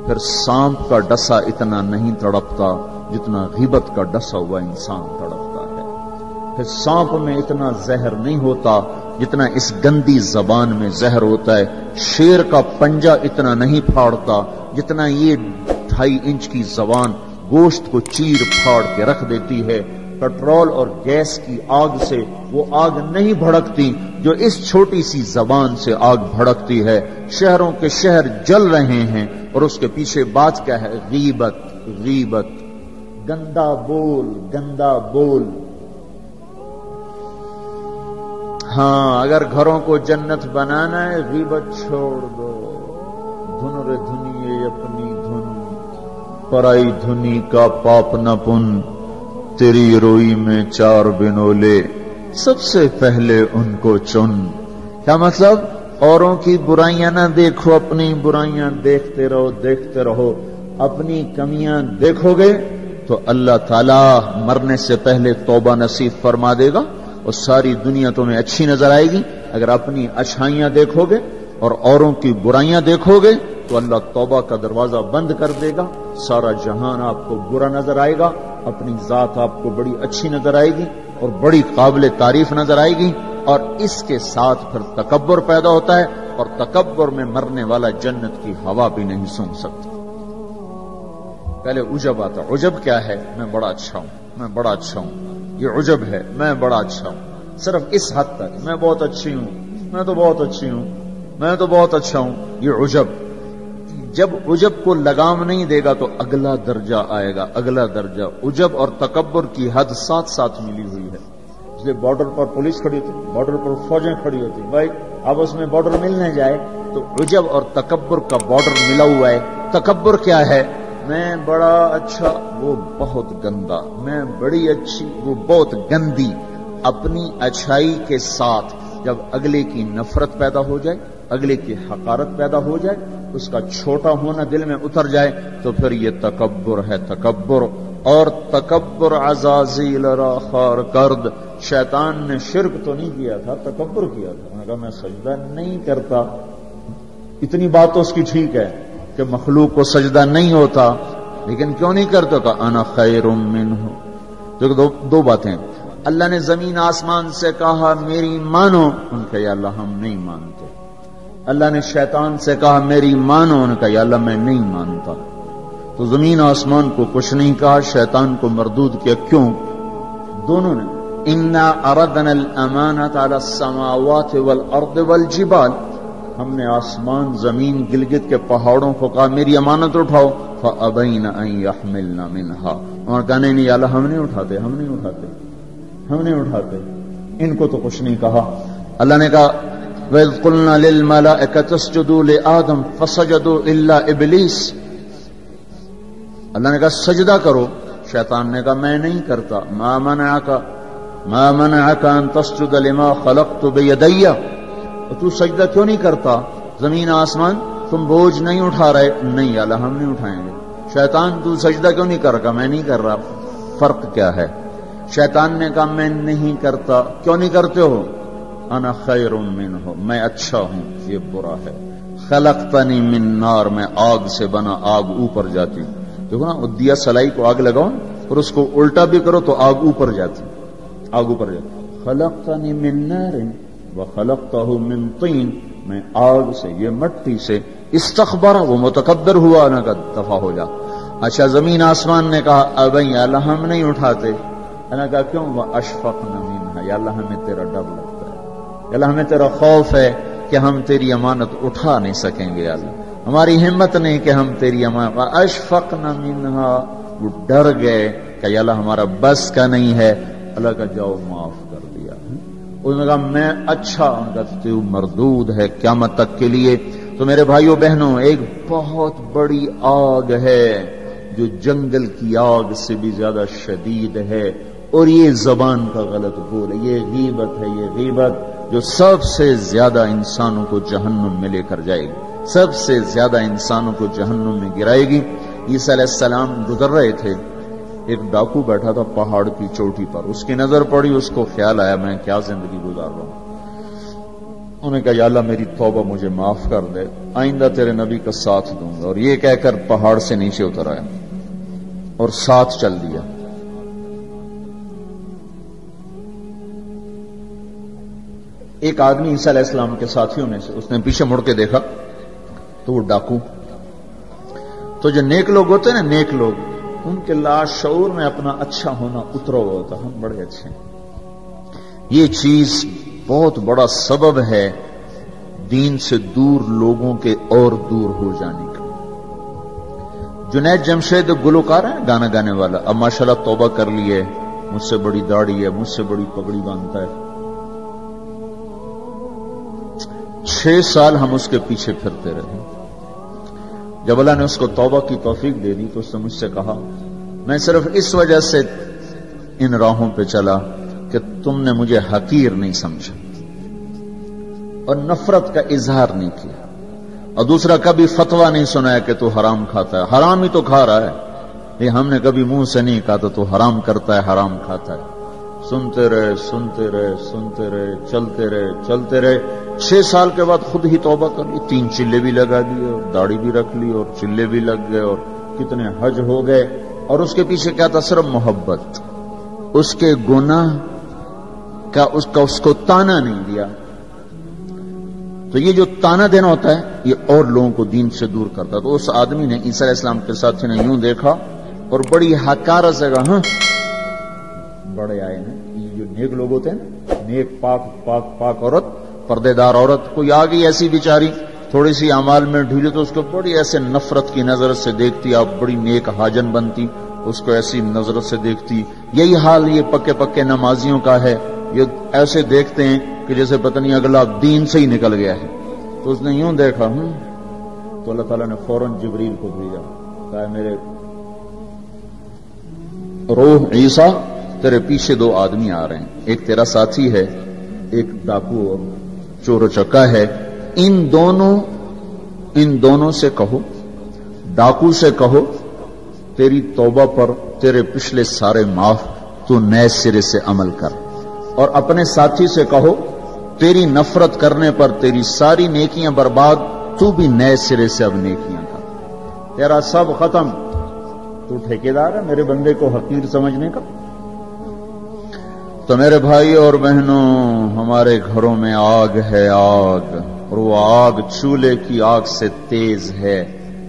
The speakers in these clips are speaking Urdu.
پھر سانپ کا ڈسا اتنا نہیں تڑپتا جتنا غیبت کا ڈسا ہوا انسان تڑپتا ہے. پھر سانپ میں اتنا زہر نہیں ہوتا جتنا اس گندی زبان میں زہر ہوتا ہے. شیر کا پنجہ اتنا نہیں پھاڑتا جتنا یہ 2.5 انچ کی زبان گوشت کو چیر پھاڑ کے رکھ دیتی ہے. پٹرول اور گیس کی آگ سے وہ آگ نہیں بھڑکتی جو اس چھوٹی سی زبان سے آگ بھڑکتی ہے. شہروں کے شہر جل رہے ہیں اور اس کے پیچھے بات کیا ہے؟ غیبت. غیبت، گندا بول، گندا بول. ہاں، اگر گھروں کو جنت بنانا ہے غیبت چھوڑ دو. دھن رے دھنیے اپنی دھن، پرائی دھنی کا پاپ نہ پن. تیری روئی میں 4 بنولے، سب سے پہلے ان کو چن. کیا مطلب؟ اوروں کی برائیاں نہ دیکھو، اپنی برائیاں دیکھتے رہو، دیکھتے رہو. اپنی کمیاں دیکھو گے تو اللہ تعالیٰ مرنے سے پہلے توبہ نصیب فرما دے گا اور ساری دنیا تمہیں اچھی نظر آئے گی. اگر اپنی اچھائیاں دیکھو گے اور اوروں کی برائیاں دیکھو گے تو اللہ توبہ کا دروازہ بند کر دے گا. سارا جہان آپ کو برا نظر آئے گا، اپنی ذات آپ کو بڑی اچھی نظر آئے گی اور بڑی قابل تعریف نظر آئے گی. اور اس کے ساتھ پھر تکبر پیدا ہوتا ہے اور تکبر میں مرنے والا جنت کی ہوا بھی نہیں سونگ سکتا. پہلے عجب آتا. عجب کیا ہے؟ میں بڑا اچھا ہوں، میں بڑا اچھا ہوں. یہ عجب ہے، میں بڑا اچھا ہوں. صرف اس حد تک میں بہت اچھی ہوں، میں تو بہت اچھی ہوں، میں تو بہت اچھا ہوں. یہ عجب. جب عجب کو لگام نہیں دے گا تو اگلا درجہ آئے گا، اگلا درجہ. عجب اور تکبر کی حد ساتھ ساتھ ملی ہوئی ہے. اس لیے بارڈر پر پولیس کھڑی ہوتی، بارڈر پر فوجیں کھڑی ہوتی. بھائی اب اس میں بارڈر ملنے جائے تو عجب اور تکبر کا بارڈر ملا ہوا ہے. تکبر کیا ہے؟ میں بڑا اچھا، وہ بہت گندا. میں بڑی اچھی، وہ بہت گندی. اپنی اچھائی کے ساتھ جب اگلے کی نفرت پیدا ہو جائے، اگلے کی حقارت پیدا ہو جائے، اس کا چھوٹا ہونا دل میں اتر جائے تو پھر یہ تکبر ہے. تکبر. اور تکبر عزازیل را خار کرد. شیطان نے شرک تو نہیں کیا تھا، تکبر کیا تھا. انہوں نے کہا میں سجدہ نہیں کرتا. اتنی بات تو اس کی ٹھیک ہے کہ مخلوق کو سجدہ نہیں ہوتا، لیکن کیوں نہیں کرتا؟ کہ انا خیر منہ. دو باتیں. اللہ نے زمین آسمان سے کہا میری مانو، ان کا یا اللہ ہم نہیں مانتے. اللہ نے شیطان سے کہا میری مانو، ان کا یا اللہ میں نہیں مانتا. تو زمین آسمان کو کچھ نہیں کہا، شیطان کو مردود کیا. کیوں؟ دونوں نے. انا اردنا الامانۃ علی السماوات والارض والجبال. ہم نے آسمان، زمین، گلگت کے پہاڑوں کو کہا میری امانت اٹھاؤ. فابین ان یحملن منها. اور کہنے نہیں اللہ ہم نہیں اٹھاتے، ہم نہیں اٹھاتے، ہم نہیں اٹھاتے. ان کو تو کچھ نہیں کہا. اللہ نے کہا وَإِذْ قُلْنَا لِلْمَلَائِكَةِ اسْجُدُوا لِآدَمَ فَسَجَدُوا إِلَّا إِبْلِيسَ. اللہ نے کہا سجدہ کرو. شیطان نے کہا میں نہیں کرتا. مَا مَنَعَكَ أَن تَسْجُدَ لِمَا خَلَقْتُ بِيَدَيَّ. تو سجدہ کیوں نہیں کرتا؟ زمین آسمان تم بوجھ نہیں اٹھا رہے. نہیں اللہ ہم نہیں اٹھائیں گے. شیطان تو سجدہ کیوں نہیں کر رہا؟ میں نہیں کر رہا. فرق کیا ہے؟ شیطان نے کہا میں نہیں کرتا. کیوں نہیں کرتے ہو؟ انا خیر منہ، میں اچھا ہوں، یہ برا ہے. خلقتنی من نار، میں آگ سے بنا، آگ اوپر جاتی. دیکھو نا، دیا سلائی کو آگ لگاؤ اور اس کو الٹا بھی کرو تو آگ اوپر جاتی، آگ اوپر جاتی. خلقتنی من نار وخلقتہ من طین. میں آگ سے، یہ مٹی سے. استخبر، وہ متکبر ہوا، نہ کہ دفع ہو جا. اچھا زمین آسمان نے کہا ابھی اللہ ہم نہیں اٹھاتے. نے کہا کیوں؟ واشفقنا منها، یا اللہ ہمیں تیرا ڈر لگتا ہے، یا اللہ ہمیں تیرا خوف ہے کہ ہم تیری امانت اٹھا نہیں سکیں گے. یا اللہ ہماری ہمت نہیں کہ ہم تیری امانت. واشفقنا منها، وہ ڈر گئے کہ یا اللہ ہمارا بس کا نہیں ہے. اللہ کا جاؤ معاف کر دیا. انہوں نے کہا میں اچھا. ان کا تو مردود ہے قیامت تک کے لیے. تو میرے بھائیوں بہنوں، ایک بہت بڑی آگ ہے جو جنگل کی آگ سے بھی زیادہ شدید ہے، اور یہ زبان کا غلط بول ہے، یہ غیبت ہے. یہ غیبت جو سب سے زیادہ انسانوں کو جہنم میں لے کر جائے گی، سب سے زیادہ انسانوں کو جہنم میں گرائے گی. عیسیٰ علیہ السلام گزر رہے تھے، ایک ڈاکو بیٹھا تھا پہاڑ کی چوٹی پر. اس کی نظر پڑی، اس کو خیال آیا میں کیا زندگی گزار رہا ہوں. انہوں نے کہا یا اللہ میری توبہ مجھے معاف کر دے، آئندہ تیرے نبی کا ساتھ دوں گا، اور یہ کہہ کر پہاڑ سے نیچے اتر آیا اور ساتھ چل دیا۔ ایک آدمی عیسیٰ علیہ السلام کے ساتھیوں میں سے، اس نے پیچھے مڑ کے دیکھا تو وہ ڈاکو، تو جو نیک لوگ ہوتے ہیں نا، نیک لوگ، ان کے لاشعور میں اپنا اچھا ہونا اترا ہوا ہوتا، ہم بڑے اچھے ہیں۔ یہ چیز بہت بڑا سبب ہے دین سے دور لوگوں کے اور دور ہو جانے کا۔ جنید جمشید گلوکار ہے، گانا گانے والا، اب ماشاءاللہ توبہ کر لی ہے، مجھ سے بڑی داڑھی ہے، مجھ سے بڑی پگڑی باندھتا ہے۔ 6 سال ہم اس کے پیچھے پھرتے رہے۔ جب اللہ نے اس کو توبہ کی توفیق دے دی تو اس نے مجھ سے کہا میں صرف اس وجہ سے ان راہوں پہ چلا کہ تم نے مجھے حقیر نہیں سمجھا اور نفرت کا اظہار نہیں کیا، اور دوسرا کبھی فتویٰ نہیں سنایا کہ تو حرام کھاتا ہے، حرام ہی تو کھا رہا ہے، یہ ہم نے کبھی منہ سے نہیں کہا تو حرام کرتا ہے، حرام کھاتا ہے۔ سنتے رہے سنتے رہے سنتے رہے، چلتے رہے چلتے رہے۔ 6 سال کے بعد خود ہی توبہ کر لی، 3 چلے بھی لگا دیے اور داڑھی بھی رکھ لی اور چلے بھی لگ گئے اور کتنے حج ہو گئے، اور اس کے پیچھے کیا تھا؟ صرف محبت۔ اس کے گناہ کا اس کو تانا نہیں دیا۔ تو یہ جو تانا دینا ہوتا ہے یہ اور لوگوں کو دین سے دور کرتا ہے۔ تو اس آدمی نے عیسیٰ علیہ السلام کے ساتھی نے یوں دیکھا اور بڑی حقارت سے کہا ہاں بڑے آئے ہیں، یہ جو نیک لوگ ہوتے ہیں، نیک پاک پاک پاک عورت، پردے دار عورت، کوئی آ گئی ایسی بیچاری تھوڑی سی اعمال میں ڈھیلی تو اس کو بڑی ایسے نفرت کی نظر سے دیکھتی، آپ بڑی نیک حاجن بنتی، اس کو ایسی نظر سے دیکھتی۔ یہی حال یہ پکے پکے نمازیوں کا ہے، یہ ایسے دیکھتے ہیں کہ جیسے پتہ نہیں اگلا دین سے ہی نکل گیا ہے۔ تو اس نے یوں دیکھا تو اللہ تعالیٰ نے فوراً جبریل کو بھیجا، کہا میرے روح عیسیٰ تیرے پیچھے 2 آدمی آ رہے ہیں، ایک تیرا ساتھی ہے، ایک ڈاکو اور چور و چکا ہے، ان دونوں سے کہو، ڈاکو سے کہو تیری توبہ پر تیرے پچھلے سارے معاف، تو نئے سرے سے عمل کر، اور اپنے ساتھی سے کہو تیری نفرت کرنے پر تیری ساری نیکیاں برباد، تو بھی نئے سرے سے اب نیکیاں کر، تیرا سب ختم، تو ٹھیکیدار ہے میرے بندے کو حقیر سمجھنے کا۔ تو میرے بھائی اور بہنوں، ہمارے گھروں میں آگ ہے، آگ، اور وہ آگ چولہے کی آگ سے تیز ہے،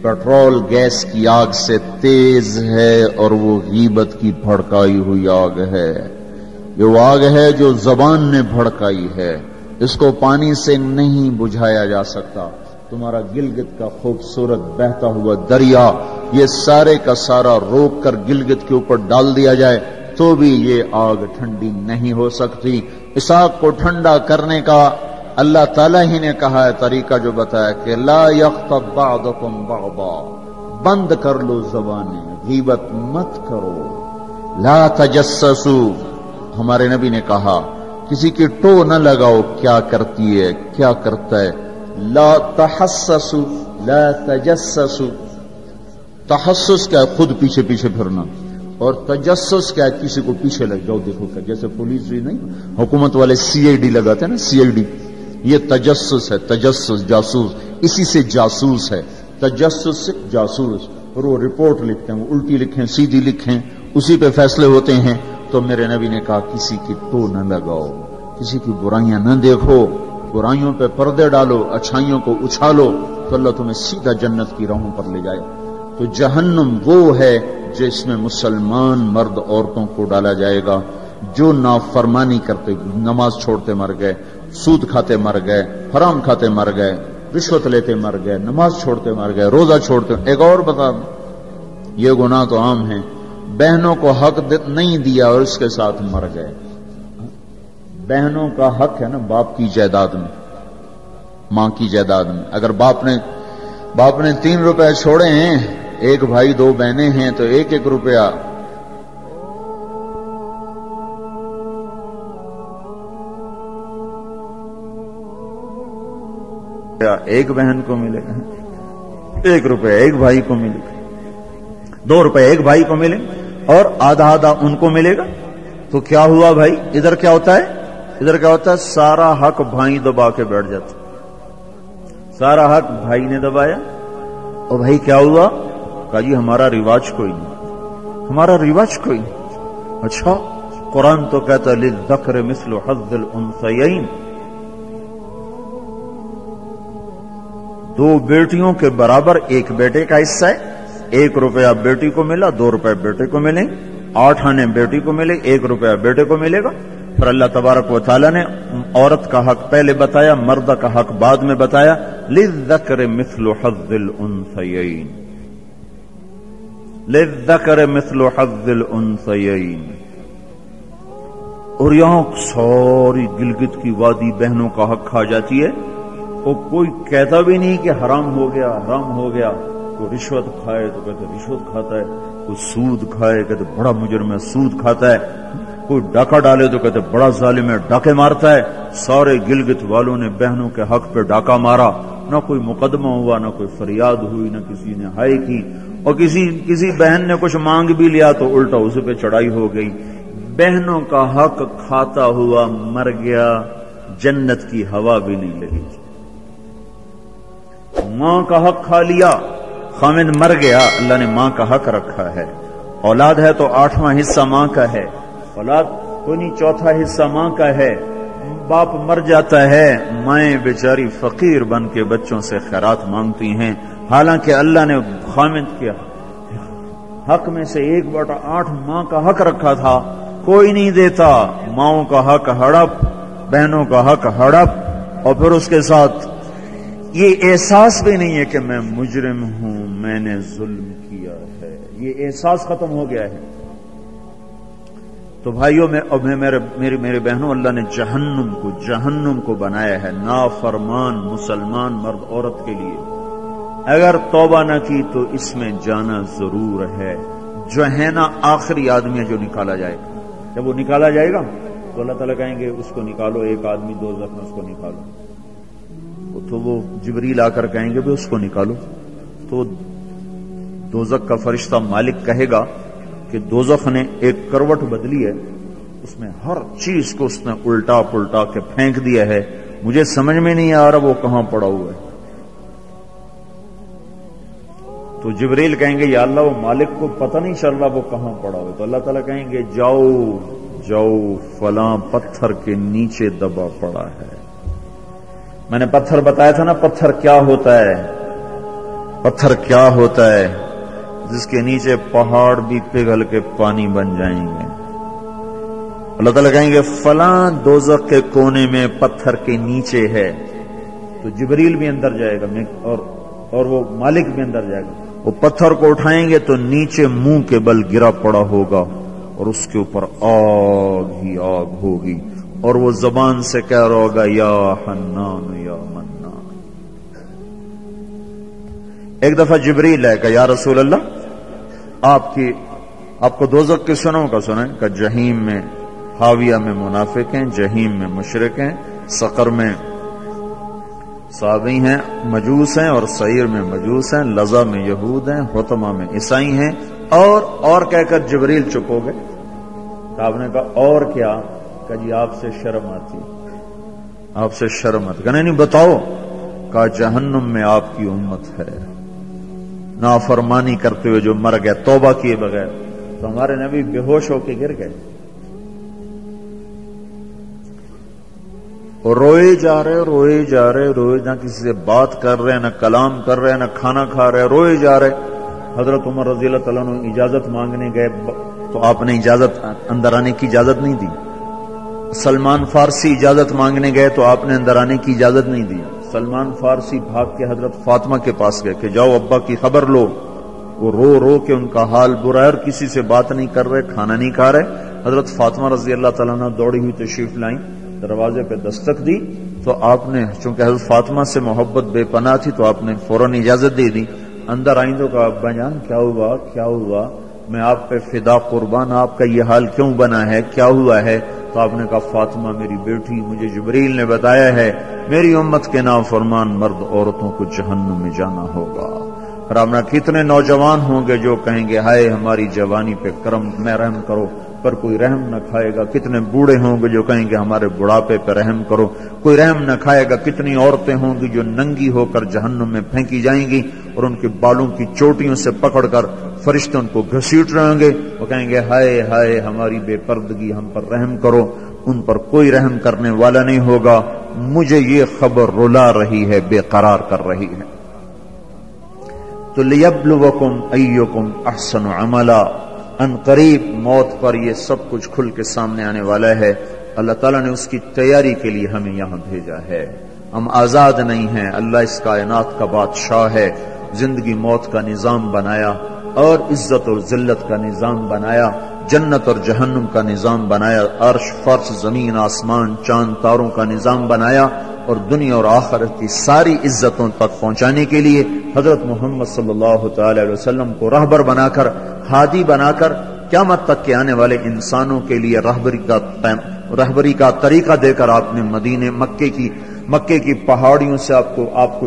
پیٹرول گیس کی آگ سے تیز ہے، اور وہ غیبت کی بھڑکائی ہوئی آگ ہے۔ یہ وہ آگ ہے جو زبان نے بھڑکائی ہے، اس کو پانی سے نہیں بجھایا جا سکتا۔ تمہارا گلگت کا خوبصورت بہتا ہوا دریا، یہ سارے کا سارا روک کر گلگت کے اوپر ڈال دیا جائے تو بھی یہ آگ ٹھنڈی نہیں ہو سکتی۔ اس آگ کو ٹھنڈا کرنے کا اللہ تعالیٰ ہی نے کہا ہے طریقہ، جو بتایا کہ لا یغتب بعضکم بعضا، بند کر لو زبانیں، غیبت مت کرو، لا تجسسوا، ہمارے نبی نے کہا کسی کی ٹو نہ لگاؤ کیا کرتی ہے کیا کرتا ہے، لا تحسسوا لا تجسسوا، تحسس کیا ہے؟ خود پیچھے پیچھے پھرنا، اور تجسس کیا ہے؟ کسی کو پیچھے لگ جاؤ دیکھو کیا، جیسے پولیس بھی نہیں حکومت والے CID لگاتے ہیں نا، CID، یہ تجسس ہے، تجسس جاسوس، اسی سے جاسوس ہے، تجسس سے جاسوس، اور وہ رپورٹ لکھتے ہیں، وہ الٹی لکھیں سیدھی لکھیں، اسی پہ فیصلے ہوتے ہیں۔ تو میرے نبی نے کہا کسی کی ٹو نہ لگاؤ، کسی کی برائیاں نہ دیکھو، برائیوں پہ پردے ڈالو، اچھائیوں کو اچھالو، تو اللہ تمہیں سیدھا جنت کی راہوں پر لے جائے۔ تو جہنم وہ ہے جس میں مسلمان مرد عورتوں کو ڈالا جائے گا جو نافرمانی کرتے، نماز چھوڑتے مر گئے، سود کھاتے مر گئے، حرام کھاتے مر گئے، رشوت لیتے مر گئے، نماز چھوڑتے مر گئے، روزہ چھوڑتے۔ ایک اور بتا دوں، یہ گناہ تو عام ہیں، بہنوں کو حق نہیں دیا اور اس کے ساتھ مر گئے۔ بہنوں کا حق ہے نا باپ کی جائیداد میں، ماں کی جائیداد میں، اگر باپ نے 3 روپے چھوڑے ہیں، ایک بھائی 2 بہنیں ہیں تو 1-1 روپیہ، ایک بہن کو ملے گا، 1 روپیہ ایک بھائی کو ملے گا، 2 روپے ایک بھائی کو ملے اور آدھا آدھا ان کو ملے گا۔ تو کیا ہوا بھائی؟ ادھر کیا ہوتا ہے؟ ادھر کیا ہوتا ہے؟ سارا حق بھائی دبا کے بیٹھ جاتا، سارا حق بھائی نے دبایا، اور بھائی کیا ہوا؟ کہا جی ہمارا رواج کوئی نہیں، ہمارا رواج کوئی نہیں۔ اچھا قرآن تو کہتا ہے للذکر مثل حظ الانثیین، دو بیٹیوں کے برابر ایک بیٹے کا حصہ ہے، 1 روپیہ بیٹی کو ملا، 2 روپے بیٹے کو ملیں، 8 آنے بیٹی کو ملے، 1 روپیہ بیٹے کو ملے گا۔ پھر اللہ تبارک و تعالیٰ نے عورت کا حق پہلے بتایا، مرد کا حق بعد میں بتایا، للذکر مثل حظ الانثیین، للذکر مثل حظ الانثیین۔ اور یہاں ساری گلگت کی وادی بہنوں کا حق کھا جاتی ہے، اور کوئی کہتا بھی نہیں کہ حرام ہو گیا، حرام ہو گیا۔ کوئی رشوت کھائے تو کہتے رشوت کھاتا ہے، کوئی سود کھائے کہتے بڑا مجرم ہے سود کھاتا ہے، کوئی ڈاکہ ڈالے تو کہتے بڑا ظالم ہے ڈاکے مارتا ہے۔ سارے گلگت والوں نے بہنوں کے حق پہ ڈاکہ مارا، نہ کوئی مقدمہ ہوا، نہ کوئی فریاد ہوئی، نہ کسی نے ہائے کی، اور کسی بہن نے کچھ مانگ بھی لیا تو الٹا اس پہ چڑھائی ہو گئی۔ بہنوں کا حق کھاتا ہوا مر گیا، جنت کی ہوا بھی نہیں لگی۔ ماں کا حق کھا لیا، خامد مر گیا، اللہ نے ماں کا حق رکھا ہے۔ اولاد ہے تو 8واں حصہ ماں کا ہے، اولاد کوئی نہیں 4تھا حصہ ماں کا ہے۔ باپ مر جاتا ہے، مائیں بیچاری فقیر بن کے بچوں سے خیرات مانگتی ہیں، حالانکہ اللہ نے خامد کے حق میں سے 1/8 ماں کا حق رکھا تھا، کوئی نہیں دیتا۔ ماؤں کا حق ہڑپ، بہنوں کا حق ہڑپ، اور پھر اس کے ساتھ یہ احساس بھی نہیں ہے کہ میں مجرم ہوں، میں نے ظلم کیا ہے، یہ احساس ختم ہو گیا ہے۔ تو بھائیوں میرے بہنوں، اللہ نے جہنم کو بنایا ہے نافرمان مسلمان مرد عورت کے لیے۔ اگر توبہ نہ کی تو اس میں جانا ضرور ہے۔ جو ہے نا آخری آدمی ہے جو نکالا جائے گا، جب وہ نکالا جائے گا تو اللہ تعالیٰ کہیں گے اس کو نکالو، ایک آدمی دوزخ میں اس کو نکالو، تو وہ جبریل آ کر کہیں گے بھی اس کو نکالو، تو دوزخ کا فرشتہ مالک کہے گا کہ دوزخ نے ایک کروٹ بدلی ہے، اس میں ہر چیز کو اس نے الٹا پلٹا کے پھینک دیا ہے، مجھے سمجھ میں نہیں آ رہا وہ کہاں پڑا ہوا ہے۔ تو جبریل کہیں گے یا اللہ وہ مالک کو پتہ نہیں چل رہا وہ کہاں پڑا ہوا ہے، تو اللہ تعالیٰ کہیں گے جاؤ فلاں پتھر کے نیچے دبا پڑا ہے۔ میں نے پتھر بتایا تھا نا، پتھر کیا ہوتا ہے، پتھر کیا ہوتا ہے جس کے نیچے پہاڑ بھی پگھل کے پانی بن جائیں گے۔ اللہ تعالیٰ کہیں گے فلاں دوزخ کے کونے میں پتھر کے نیچے ہے، تو جبریل بھی اندر جائے گا اور وہ مالک بھی اندر جائے گا، وہ پتھر کو اٹھائیں گے تو نیچے منہ کے بل گرا پڑا ہوگا، اور اس کے اوپر آگ ہی آگ ہوگی، اور وہ زبان سے کہہ رہا ہوگا یا حنان یا منان۔ ایک دفعہ جبریل ہے کہ یا رسول اللہ آپ کو دوزخ کے سنوں کا سنیں کہ جہیم میں حاویہ میں منافق ہیں، جہیم میں مشرک ہیں، سقر میں صابی ہیں مجوس ہیں، اور سعیر میں مجوس ہیں، لظہ میں یہود ہیں، حطمہ میں عیسائی ہیں، اور کہہ کر جبریل چپ ہو گئے۔ تو آپ نے کہا اور کیا؟ کہ جی آپ سے شرم آتی، آپ سے شرم آتی، کہنے نہیں بتاؤ، کہا جہنم میں آپ کی امت ہے، نافرمانی کرتے ہوئے جو مر گئے توبہ کیے بغیر، تو ہمارے نبی بے ہوش ہو کے گر گئے، اور روئے جا رہے، نہ کسی سے بات کر رہے، نہ کلام کر رہے، نہ کھانا کھا رہے، روئے جا رہے۔ حضرت عمر رضی اللہ تعالیٰ عنہ اجازت مانگنے گئے تو آپ نے اندر آنے کی اجازت نہیں دی۔ سلمان فارسی اجازت مانگنے گئے تو آپ نے اندر آنے کی اجازت نہیں دی۔ سلمان فارسی بھاگ کے حضرت فاطمہ کے پاس گئے کہ جاؤ ابا کی خبر لو، وہ رو کے ان کا حال برا ہے اور کسی سے بات نہیں کر رہے، کھانا نہیں کھا رہے۔ حضرت فاطمہ رضی اللہ تعالیٰ عنہ دوڑی ہوئی تشریف لائیں، دروازے پہ دستک دی تو آپ نے، چونکہ حضرت فاطمہ سے محبت بے پناہ تھی تو آپ نے فوراً اجازت دے دی۔ اندر آئیں تو کہا ابا جان کیا ہوا، میں آپ پہ فدا قربان، آپ کا یہ حال کیوں بنا ہے، کیا ہوا ہے؟ تو آپ نے کہا فاطمہ میری بیٹی، مجھے جبریل نے بتایا ہے میری امت کے نافرمان مرد عورتوں کو جہنم میں جانا ہوگا۔ اور آپ نے کتنے نوجوان ہوں گے جو کہیں گے ہائے ہماری جوانی پہ کرم میں رحم کرو، پر کوئی رحم نہ کھائے گا۔ کتنے بوڑھے ہوں گے جو کہیں گے ہمارے بڑھاپے پہ رحم کرو، کوئی رحم نہ کھائے گا۔ کتنی عورتیں ہوں گی جو ننگی ہو کر جہنم میں پھینکی جائیں گی اور ان کے بالوں کی چوٹیوں سے پکڑ کر فرشتے ان کو گھسیٹ رہے ہوں گے، وہ کہیں گے ہائے ہائے ہماری بے پردگی، ہم پر رحم کرو۔ ان پر کوئی رحم کرنے والا نہیں ہوگا۔ مجھے یہ خبر رلا رہی ہے، بے قرار کر رہی ہے۔ تو لیبلوکم ایکم احسن عملا، ان قریب موت پر یہ سب کچھ کھل کے سامنے آنے والا ہے۔ اللہ تعالیٰ نے اس کی تیاری کے لیے ہمیں یہاں بھیجا ہے۔ ہم آزاد نہیں ہیں، اللہ اس کائنات کا بادشاہ ہے، زندگی موت کا نظام بنایا اور عزت اور ذلت کا نظام بنایا، جنت اور جہنم کا نظام بنایا، عرش فرش زمین آسمان چاند تاروں کا نظام بنایا، اور دنیا اور آخرت کی ساری عزتوں تک پہنچانے کے لیے حضرت محمد صلی اللہ تعالی علیہ وسلم کو رہبر بنا کر، ہادی بنا کر، قیامت تک کے آنے والے انسانوں کے لیے رہبری کا طریقہ دے کر آپ نے مکے کی پہاڑیوں سے آپ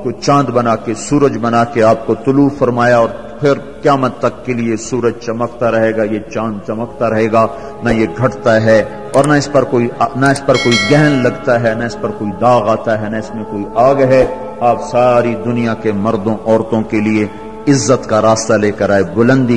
کو چاند بنا کے، سورج بنا کے آپ کو طلوع فرمایا، اور پھر قیامت تک کے لیے سورج چمکتا رہے گا، یہ چاند چمکتا رہے گا، نہ یہ گھٹتا ہے اور نہ اس پر کوئی گہن لگتا ہے، نہ اس پر کوئی داغ آتا ہے، نہ اس میں کوئی آگ ہے۔ آپ ساری دنیا کے مردوں عورتوں کے لیے عزت کا راستہ لے کر آئے، بلندی